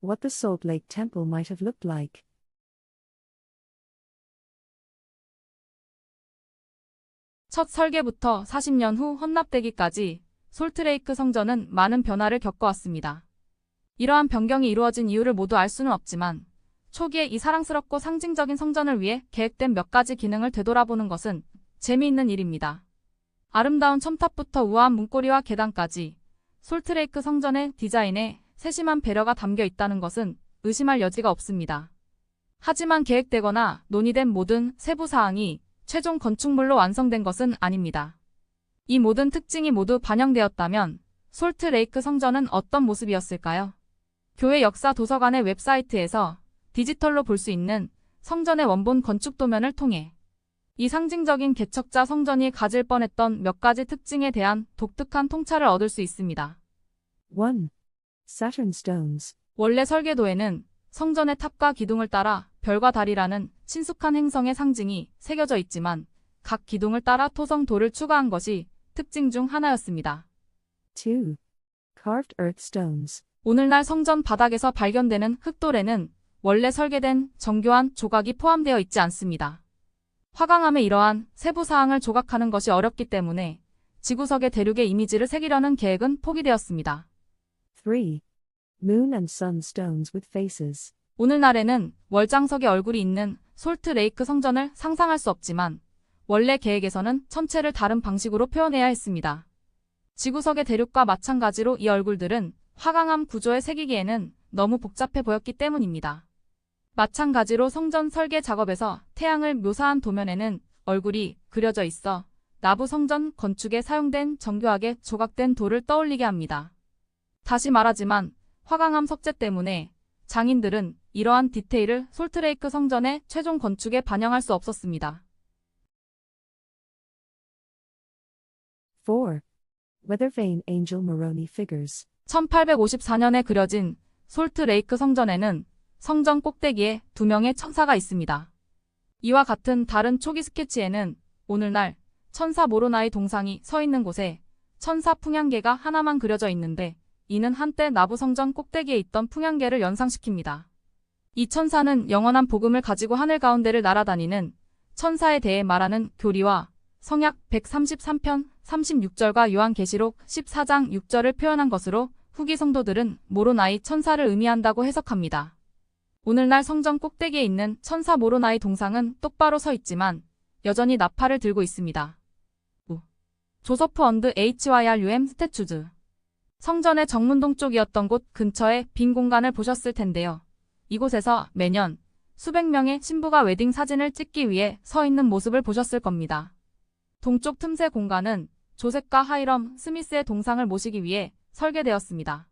What the Salt Lake Temple might have looked like. 첫 설계부터 40년 후 헌납되기까지 솔트레이크 성전은 많은 변화를 겪어왔습니다. 이러한 변경이 이루어진 이유를 모두 알 수는 없지만 초기에 이 사랑스럽고 상징적인 성전을 위해 계획된 몇 가지 기능을 되돌아보는 것은 재미있는 일입니다. 아름다운 첨탑부터 우아한 문고리와 계단까지 솔트레이크 성전의 디자인에 세심한 배려가 담겨 있다는 것은 의심할 여지가 없습니다. 하지만 계획되거나 논의된 모든 세부 사항이 최종 건축물로 완성된 것은 아닙니다. 이 모든 특징이 모두 반영되었다면 솔트레이크 성전은 어떤 모습이었을까요? 교회 역사 도서관의 웹사이트에서 디지털로 볼 수 있는 성전의 원본 건축 도면을 통해 이 상징적인 개척자 성전이 가질 뻔했던 몇 가지 특징에 대한 독특한 통찰을 얻을 수 있습니다. 1. Saturn stones. 원래 설계도에는 성전의 탑과 기둥을 따라 별과 달이라는 친숙한 행성의 상징이 새겨져 있지만 각 기둥을 따라 토성돌을 추가한 것이 특징 중 하나였습니다. 2. Carved earth stones. 오늘날 성전 바닥에서 발견되는 흙돌에는 원래 설계된 정교한 조각이 포함되어 있지 않습니다. 화강암의 이러한 세부 사항을 조각하는 것이 어렵기 때문에 지구석의 대륙의 이미지를 새기려는 계획은 포기되었습니다. 3. Moon and sun stones with faces. 오늘날에는 월장석의 얼굴이 있는 솔트레이크 성전을 상상할 수 없지만 원래 계획에서는 천체를 다른 방식으로 표현해야 했습니다. 지구석의 대륙과 마찬가지로 이 얼굴들은 화강암 구조에 새기기에는 너무 복잡해 보였기 때문입니다. 마찬가지로 성전 설계 작업에서 태양을 묘사한 도면에는 얼굴이 그려져 있어 나부 성전 건축에 사용된 정교하게 조각된 돌을 떠올리게 합니다. 다시 말하지만 화강암 석재 때문에 장인들은 이러한 디테일을 솔트레이크 성전의 최종 건축에 반영할 수 없었습니다. 4. Weather vane angel Moroni figures. 1854년에 그려진 솔트레이크 성전에는 성전 꼭대기에 2명의 천사가 있습니다. 이와 같은 다른 초기 스케치에는 오늘날 천사 모로나의 동상이 서 있는 곳에 천사 풍향계가 하나만 그려져 있는데 이는 한때 나부 성전 꼭대기에 있던 풍향계를 연상시킵니다. 이 천사는 영원한 복음을 가지고 하늘 가운데를 날아다니는 천사에 대해 말하는 교리와 성약 133편 36절과 요한계시록 14장 6절을 표현한 것으로 후기 성도들은 모로나이 천사를 의미한다고 해석합니다. 오늘날 성전 꼭대기에 있는 천사 모로나이 동상은 똑바로 서 있지만 여전히 나팔을 들고 있습니다. 조서프 언드 HYRUM 스태추즈. 성전의 정문동 쪽이었던 곳 근처에 빈 공간을 보셨을 텐데요. 이곳에서 매년 수백 명의 신부가 웨딩 사진을 찍기 위해 서 있는 모습을 보셨을 겁니다. 동쪽 틈새 공간은 조셉과 하이럼 스미스의 동상을 모시기 위해 설계되었습니다.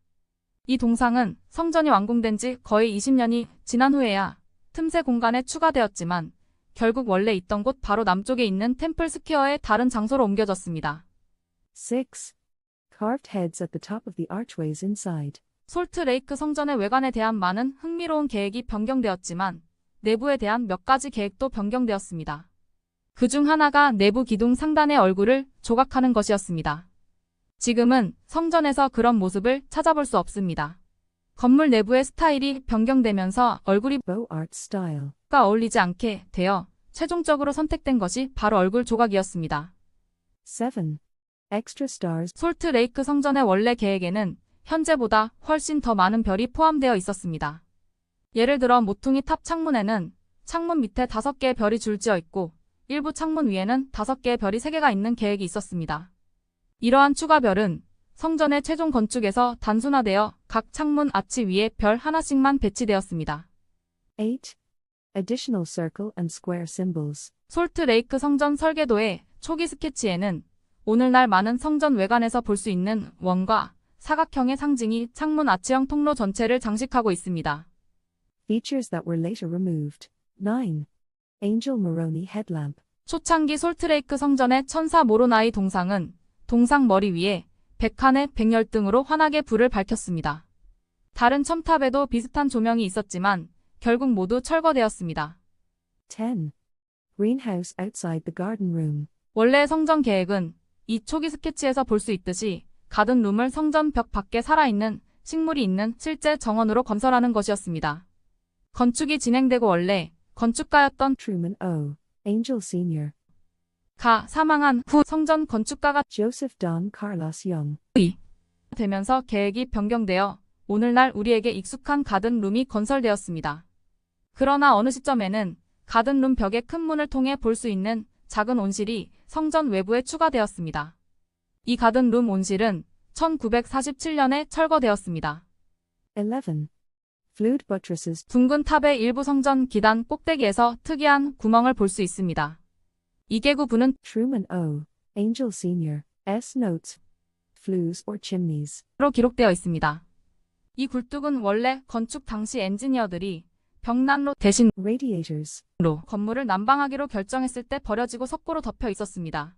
이 동상은 성전이 완공된 지 거의 20년이 지난 후에야 틈새 공간에 추가되었지만 결국 원래 있던 곳 바로 남쪽에 있는 템플 스퀘어의 다른 장소로 옮겨졌습니다. 6. Carved heads at the top of the archways inside. 솔트레이크 성전의 외관에 대한 많은 흥미로운 계획이 변경되었지만 내부에 대한 몇 가지 계획도 변경되었습니다. 그중 하나가 내부 기둥 상단의 얼굴을 조각하는 것이었습니다. 지금은 성전에서 그런 모습을 찾아볼 수 없습니다. 건물 내부의 스타일이 변경되면서 얼굴이 Beaux Art style. 어울리지 않게 되어 최종적으로 선택된 것이 바로 얼굴 조각이었습니다. 7. Extra stars. 솔트레이크 성전의 원래 계획에는 현재보다 훨씬 더 많은 별이 포함되어 있었습니다. 예를 들어 모퉁이 탑 창문에는 창문 밑에 5개의 별이 줄지어 있고 일부 창문 위에는 5개의 별이 3개가 있는 계획이 있었습니다. 이러한 추가 별은 성전의 최종 건축에서 단순화되어 각 창문 아치 위에 별 하나씩만 배치되었습니다. 8. Additional circle and square symbols. 솔트레이크 성전 설계도의 초기 스케치에는 오늘날 많은 성전 외관에서 볼 수 있는 원과 사각형의 상징이 창문 아치형 통로 전체를 장식하고 있습니다. Features that were later removed. 9. Angel Moroni headlamp. 초창기 솔트레이크 성전의 천사 모로나이 동상은 동상 머리 위에 백한의 백열등으로 환하게 불을 밝혔습니다. 다른 첨탑에도 비슷한 조명이 있었지만 결국 모두 철거되었습니다. 10. Greenhouse outside the garden room. 원래 성전 계획은 이 초기 스케치에서 볼 수 있듯이 가든룸을 성전 벽 밖에 살아있는 식물이 있는 실제 정원으로 건설하는 것이었습니다. 건축이 진행되고 원래 건축가였던 Truman O. Angel Sr. 가 사망한 후 성전 건축가가 Joseph Don Carlos Young. 되면서 계획이 변경되어 오늘날 우리에게 익숙한 가든룸이 건설되었습니다. 그러나 어느 시점에는 가든룸 벽의 큰 문을 통해 볼 수 있는 작은 온실이 성전 외부에 추가되었습니다. 이 가든룸 온실은 1947년에 철거되었습니다. 11. Flued buttresses. 둥근 탑의 일부 성전 기단 꼭대기에서 특이한 구멍을 볼 수 있습니다. 이 계구부는 Truman O. Angel Sr. S. Notes. Flues or chimneys. 로 기록되어 있습니다. 이 굴뚝은 원래 건축 당시 엔지니어들이 벽난로 대신로 Radiators. 건물을 난방하기로 결정했을 때 버려지고 석고로 덮여 있었습니다.